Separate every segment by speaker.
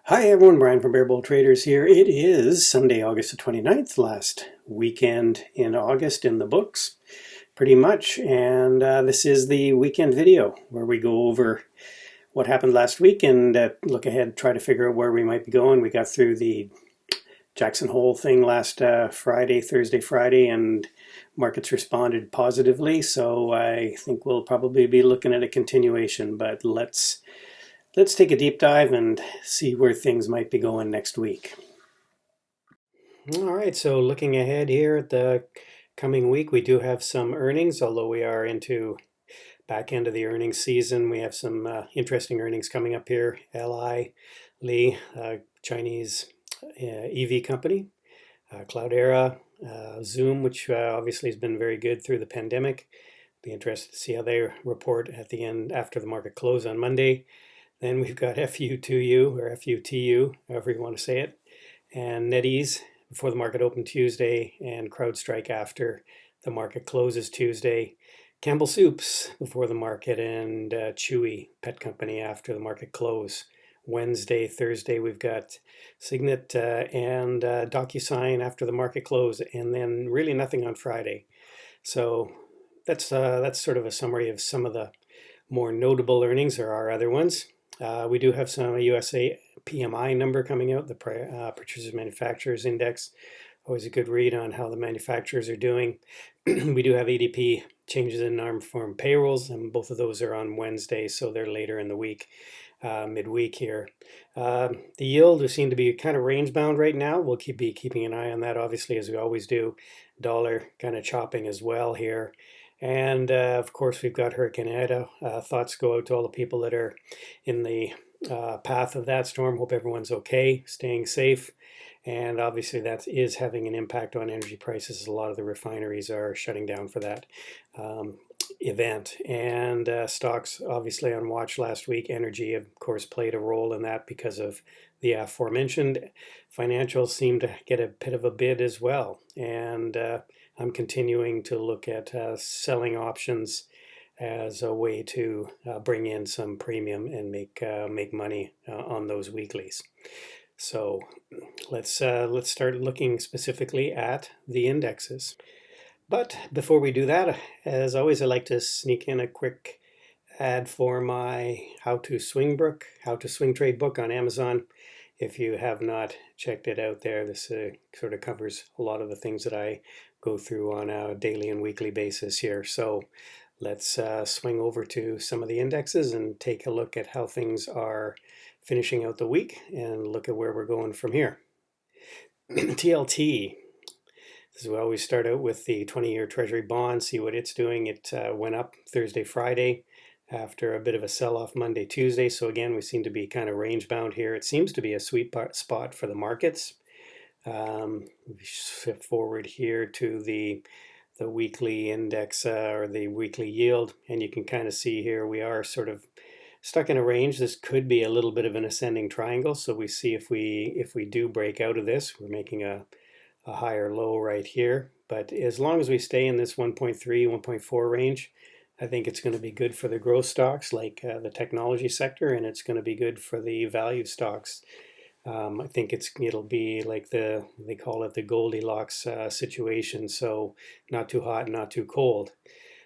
Speaker 1: Hi everyone, Brian from Bear Bull Traders here. It is Sunday, August the 29th, last weekend in August in the books, pretty much. And this is the weekend video where we go over what happened last week and look ahead, try to figure out where we might be going. We got through the Jackson Hole thing last Thursday, Friday, and markets responded positively. So I think we'll probably be looking at a continuation, but let's take a deep dive and see where things might be going next week. All right, so looking ahead here at the coming week, we do have some earnings, although we are into back end of the earnings season. We have some interesting earnings coming up here. Li, Chinese EV company, Cloudera, Zoom, which obviously has been very good through the pandemic. Be interested to see how they report at the end after the market close on Monday. Then we've got FU2U or FUTU, however you want to say it, and NetEase before the market opened Tuesday, and CrowdStrike after the market closes Tuesday. Campbell Soups before the market, and Chewy Pet Company after the market close. Wednesday, Thursday, we've got Signet and DocuSign after the market close, and then really nothing on Friday. So that's sort of a summary of some of the more notable earnings. There are other ones. We do have some USA PMI number coming out, the Purchasers Manufacturers Index. Always a good read on how the manufacturers are doing. We do have ADP changes in non-farm payrolls, and both of those are on Wednesday, so they're later in the week, midweek here. The yield, we seem to be kind of range bound right now. We'll be keeping an eye on that, obviously, as we always do. Dollar kind of chopping as well here. And of course, we've got Hurricane Ida. Thoughts go out to all the people that are in the path of that storm. Hope everyone's okay, staying safe. And obviously, that is having an impact on energy prices. A lot of the refineries are shutting down for that event. And stocks, obviously, on watch last week. Energy, of course, played a role in that because of the aforementioned. Financials seem to get a bit of a bid as well. And I'm continuing to look at selling options as a way to bring in some premium and make money on those weeklies. So let's start looking specifically at the indexes. But before we do that, as always, I like to sneak in a quick ad for my How to Swing Brook, How to Swing Trade book on Amazon. If you have not checked it out there, this sort of covers a lot of the things that I go through on a daily and weekly basis here. So let's swing over to some of the indexes and take a look at how things are finishing out the week and look at where we're going from here. TLT. As we always start out with the 20-year Treasury bond, see what it's doing. It went up Thursday, Friday after a bit of a sell-off Monday, Tuesday. So again, we seem to be kind of range-bound here. It seems to be a sweet spot for the markets. We shift forward here to the weekly index or the weekly yield, and you can kind of see here we are sort of stuck in a range. This could be a little bit of an ascending triangle, so we see if we do break out of this, we're making a higher low right here. But as long as we stay in this 1.3, 1.4 range, I think it's going to be good for the growth stocks like the technology sector, and it's going to be good for the value stocks. I think it'll be like they call it the Goldilocks situation, so not too hot, not too cold.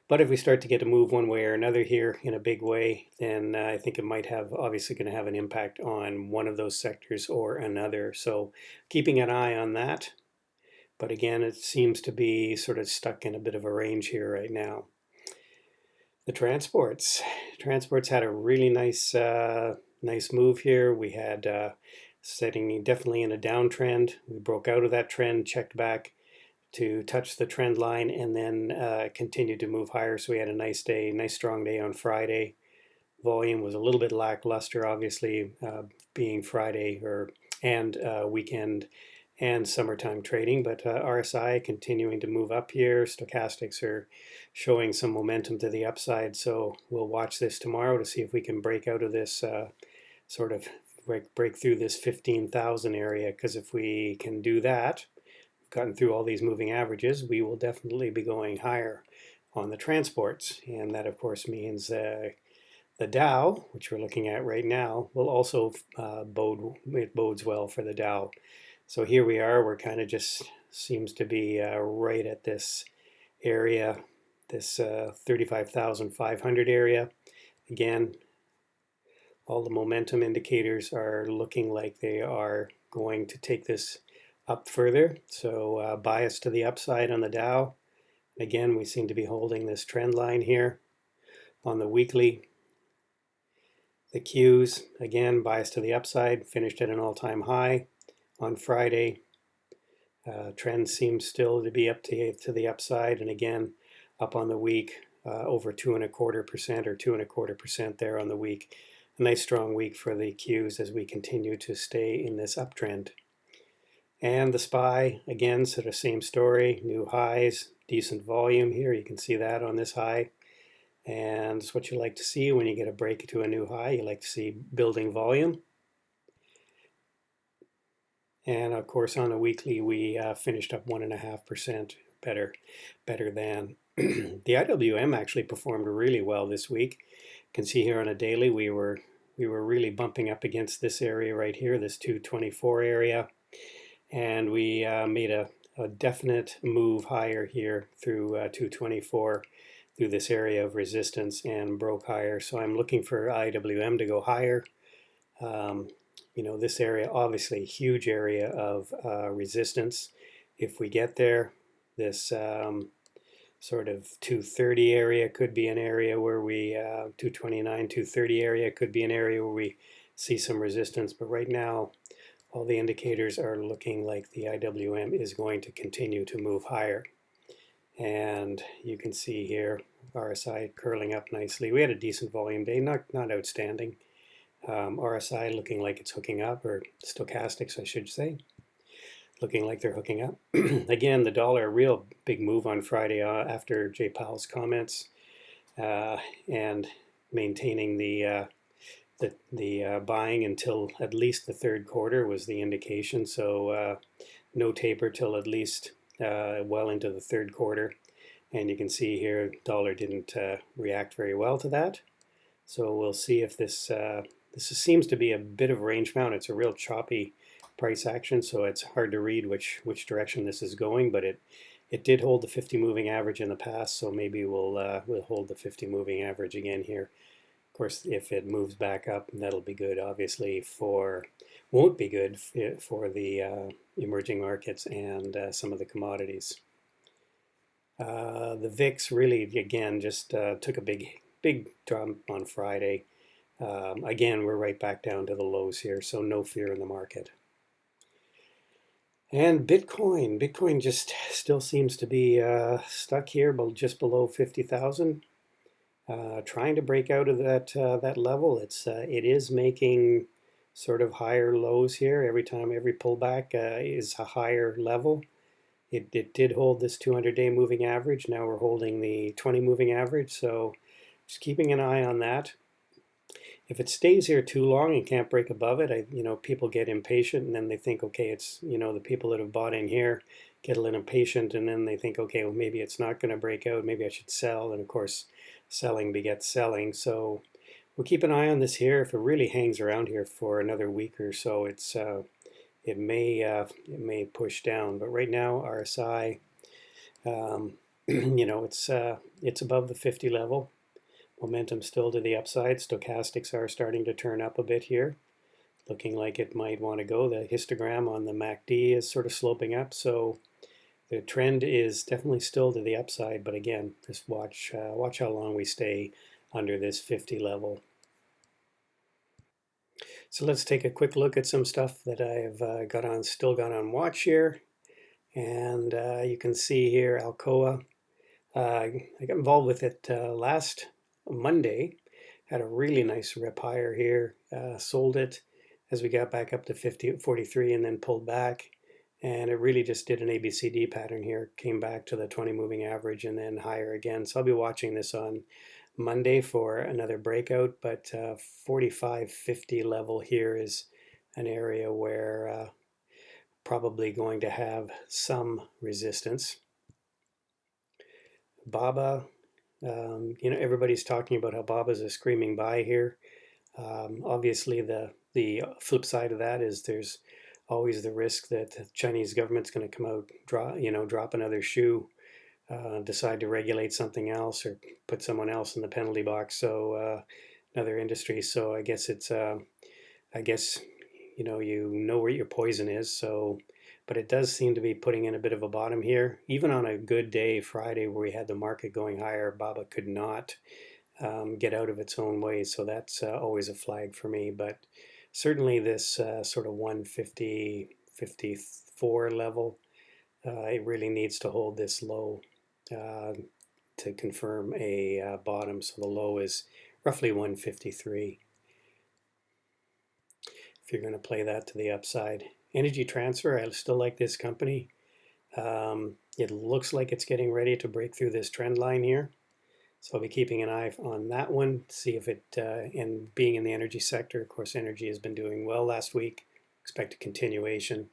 Speaker 1: But if we start to get a move one way or another here in a big way, then I think it might obviously going to have an impact on one of those sectors or another. So keeping an eye on that. But again, it seems to be sort of stuck in a bit of a range here right now. The transports had a really nice move here. We had setting definitely in a downtrend. We broke out of that trend, checked back to touch the trend line, and then continued to move higher. So we had a nice day, nice strong day on Friday. Volume was a little bit lackluster, obviously, being Friday and weekend and summertime trading, but RSI continuing to move up here. Stochastics are showing some momentum to the upside, so we'll watch this tomorrow to see if we can break out of this sort of break through this 15,000 area, because if we can do that, gotten through all these moving averages, we will definitely be going higher on the transports, and that of course means The Dow, which we're looking at right now, will also bodes well for the Dow. So here we are, we're kind of just seems to be right at this area, this 35,500 area. Again, all the momentum indicators are looking like they are going to take this up further. So bias to the upside on the Dow. Again, we seem to be holding this trend line here on the weekly. The Qs, again, bias to the upside, finished at an all-time high on Friday. Trend seems still to be up to the upside, and again, up on the week, over 2.25% or 2.25% there on the week. A nice strong week for the Qs as we continue to stay in this uptrend. And the SPY, again, sort of same story, new highs, decent volume here. You can see that on this high. And it's what you like to see when you get a break to a new high. You like to see building volume. And of course, on a weekly, we finished up 1.5% better than. The IWM actually performed really well this week. You can see here on a daily, we were really bumping up against this area right here, this 224 area. And we made a definite move higher here through 224 through this area of resistance and broke higher. So I'm looking for IWM to go higher. You know, this area, obviously huge area of resistance. If we get there, this sort of 230 area could be an area where we, 229, 230 area could be an area where we see some resistance. But right now, all the indicators are looking like the IWM is going to continue to move higher. And you can see here, RSI curling up nicely. We had a decent volume day, not outstanding. RSI looking like it's hooking up, or stochastics, I should say, looking like they're hooking up. Again, the dollar, real big move on Friday after Jay Powell's comments, and maintaining the buying until at least the third quarter was the indication. So no taper till at least well into the third quarter. And you can see here, dollar didn't react very well to that. So we'll see if this seems to be a bit of range bound. It's a real choppy price action, so it's hard to read which direction this is going. But it did hold the 50 moving average in the past, so maybe we'll hold the 50 moving average again here. Of course, if it moves back up, that'll be good. Obviously, won't be good for the emerging markets and some of the commodities. The VIX really, again, just took a big drop on Friday. Again, we're right back down to the lows here, so no fear in the market. And Bitcoin just still seems to be stuck here, but just below 50,000. Trying to break out of that level. It is making sort of higher lows here. Every pullback is a higher level. It did hold this 200-day moving average. Now we're holding the 20 moving average. So just keeping an eye on that. If it stays here too long and can't break above it, people get impatient, and then they think, okay, it's, the people that have bought in here get a little impatient, and then they think, okay, well, maybe it's not going to break out. Maybe I should sell. And of course, selling begets selling. So we'll keep an eye on this here. If it really hangs around here for another week or so, it may push down. But right now, RSI, it's above the 50 level. Momentum still to the upside. Stochastics are starting to turn up a bit here, looking like it might want to go. The histogram on the MACD is sort of sloping up, so the trend is definitely still to the upside. But again, just watch how long we stay under this 50 level. So let's take a quick look at some stuff that I've still got on watch here, and you can see here Alcoa. I got involved with it last Monday, had a really nice rip higher here, sold it as we got back up to 43 and then pulled back, and it really just did an ABCD pattern here, came back to the 20 moving average and then higher again. So I'll be watching this on Monday for another breakout, but 45.50 level here is an area where probably going to have some resistance. BABA, Everybody's talking about how Baba's a screaming buy here. Obviously, the flip side of that is there's always the risk that the Chinese government's going to come out, drop another shoe, decide to regulate something else or put someone else in the penalty box. So another industry. So I guess you know where your poison is. So, but it does seem to be putting in a bit of a bottom here. Even on a good day, Friday, where we had the market going higher, Baba could not get out of its own way. So that's always a flag for me. But certainly this sort of 150, 54 level, it really needs to hold this low to confirm a bottom. So the low is roughly 153 if you're going to play that to the upside. Energy Transfer, I still like this company. It looks like it's getting ready to break through this trend line here. So I'll be keeping an eye on that one, see if it, and being in the energy sector, of course, energy has been doing well last week. Expect a continuation.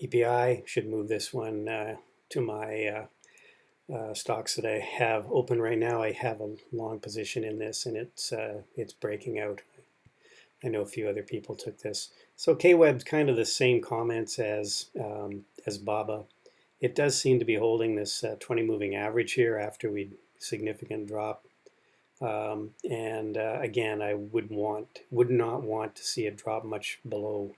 Speaker 1: EPI should move this one to my stocks that I have open right now. I have a long position in this, and it's breaking out. I know a few other people took this. So KWeb's kind of the same comments as Baba. It does seem to be holding this 20 moving average here after we significant drop. Again, I would not want to see it drop much below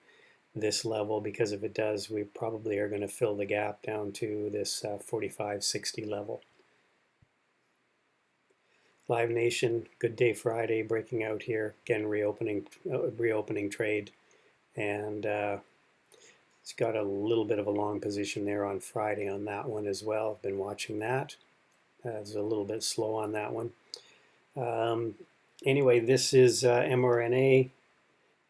Speaker 1: this level, because if it does, we probably are going to fill the gap down to this 45.60 level. Live Nation, good day Friday, breaking out here again, reopening trade, and it's got a little bit of a long position there on Friday on that one as well. I've been watching that. It's a little bit slow on that one. Anyway, this is mRNA,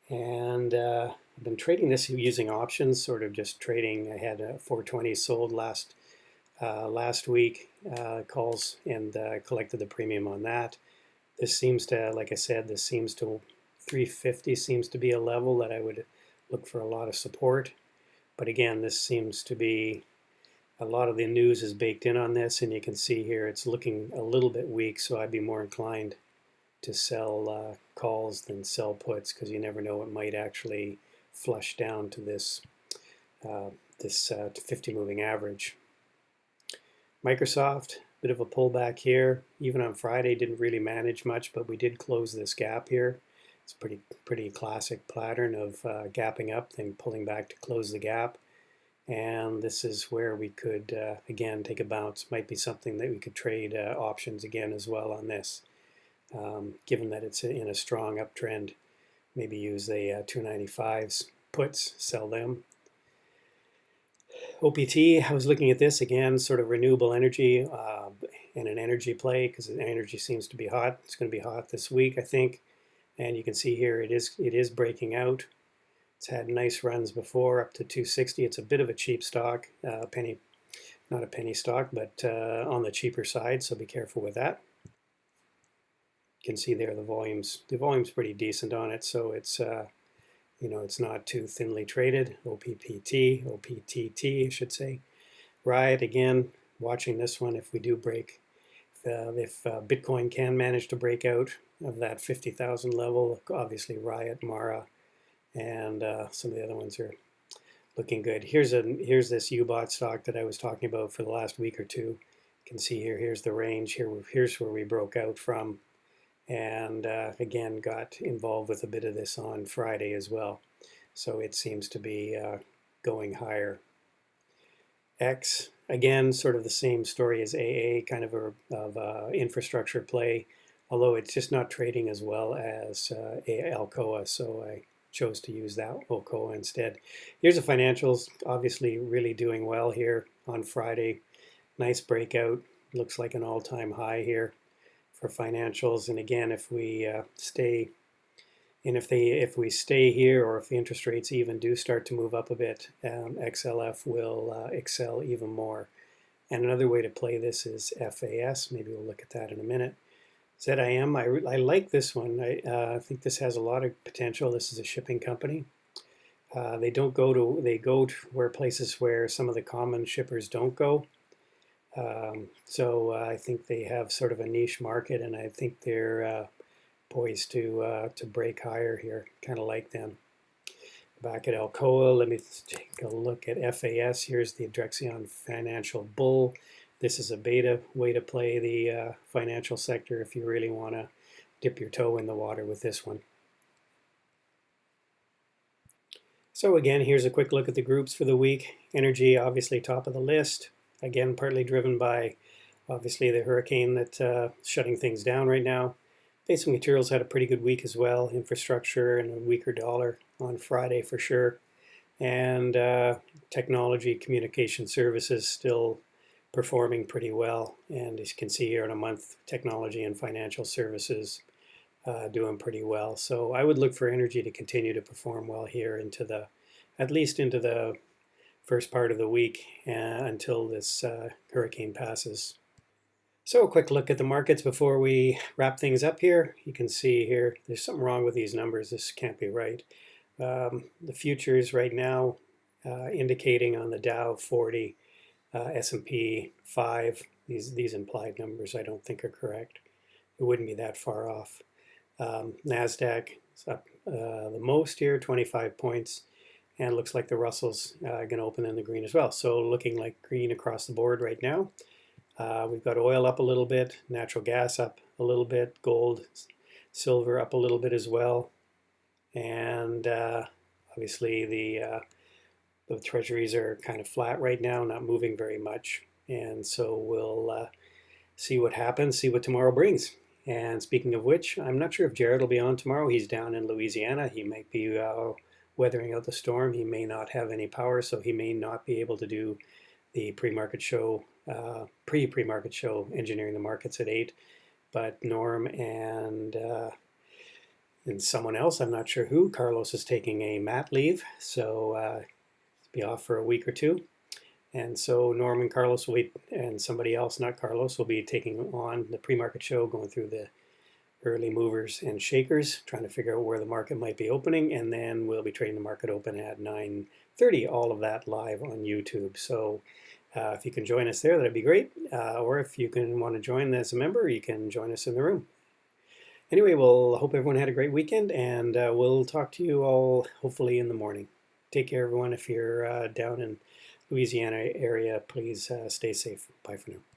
Speaker 1: and I've been trading this using options, sort of just trading. I had 420 sold last week, calls, and collected the premium on that. This seems to, like I said, 350 seems to be a level that I would look for a lot of support. But again, this seems to be, a lot of the news is baked in on this, and you can see here it's looking a little bit weak, so I'd be more inclined to sell calls than sell puts, because you never know, it might actually flush down to this 50 moving average. Microsoft, bit of a pullback here. Even on Friday, didn't really manage much, but we did close this gap here. It's pretty classic pattern of gapping up, then pulling back to close the gap. And this is where we could, again, take a bounce. Might be something that we could trade options again as well on this. Given that it's in a strong uptrend, maybe use the 295s puts, sell them. OPT, I was looking at this again, sort of renewable energy and an energy play, because energy seems to be hot. It's going to be hot this week, I think. And you can see here it is breaking out. It's had nice runs before, up to 260. It's a bit of a cheap stock, not a penny stock, but on the cheaper side, so be careful with that. You can see there the volume's pretty decent on it, so it's it's not too thinly traded. OPTT, I should say. Riot, again, watching this one. If we do break, if Bitcoin can manage to break out of that 50,000 level, obviously Riot, Mara, and some of the other ones are looking good. Here's this UBOT stock that I was talking about for the last week or two. You can see here, here's the range. Here's where we broke out from, and again got involved with a bit of this on Friday as well. So it seems to be going higher. X, again, sort of the same story as AA, kind of a infrastructure play, although it's just not trading as well as Alcoa, so I chose to use that Alcoa instead. Here's the financials, obviously really doing well here on Friday. Nice breakout, looks like an all-time high here for financials. And again, if we stay here, or if the interest rates even do start to move up a bit, XLF will excel even more. And another way to play this is FAS. Maybe we'll look at that in a minute. ZIM, I like this one. I think this has a lot of potential. This is a shipping company. They go to where places where some of the common shippers don't go. So I think they have sort of a niche market, and I think they're poised to break higher here, kind of like them. Back at Alcoa, let me take a look at FAS. Here's the Drexion Financial Bull. This is a beta way to play the financial sector if you really want to dip your toe in the water with this one. So again, here's a quick look at the groups for the week. Energy, obviously top of the list. Again, partly driven by, obviously, the hurricane that's shutting things down right now. Basic materials had a pretty good week as well. Infrastructure and a weaker dollar on Friday for sure. And technology, communication services still performing pretty well. And as you can see here in a month, technology and financial services doing pretty well. So I would look for energy to continue to perform well here into the, at least into the first part of the week until this hurricane passes. So a quick look at the markets before we wrap things up here. You can see here, there's something wrong with these numbers. This can't be right. The futures right now indicating on the Dow 40, S&P 5, these implied numbers I don't think are correct. It wouldn't be that far off. NASDAQ is up the most here, 25 points. And it looks like the Russell's going to open in the green as well. So looking like green across the board right now. We've got oil up a little bit, natural gas up a little bit, gold, silver up a little bit as well. And obviously the treasuries are kind of flat right now, not moving very much. And so we'll see what happens, see what tomorrow brings. And speaking of which, I'm not sure if Jared will be on tomorrow. He's down in Louisiana. He might be weathering out the storm. He may not have any power, so he may not be able to do the pre-market show, pre-market show, Engineering the Markets at 8. But Norm and someone else, I'm not sure who, Carlos is taking a mat leave, so be off for a week or two. And so Norm and Carlos will be, and somebody else, not Carlos, will be taking on the pre-market show, going through the early movers and shakers, trying to figure out where the market might be opening, and then we'll be trading the market open at 9:30, all of that live on YouTube. So if you can join us there, that'd be great. Or if you can want to join as a member, you can join us in the room. Anyway, well, I hope everyone had a great weekend, and we'll talk to you all hopefully in the morning. Take care, everyone. If you're down in Louisiana area, please stay safe. Bye for now.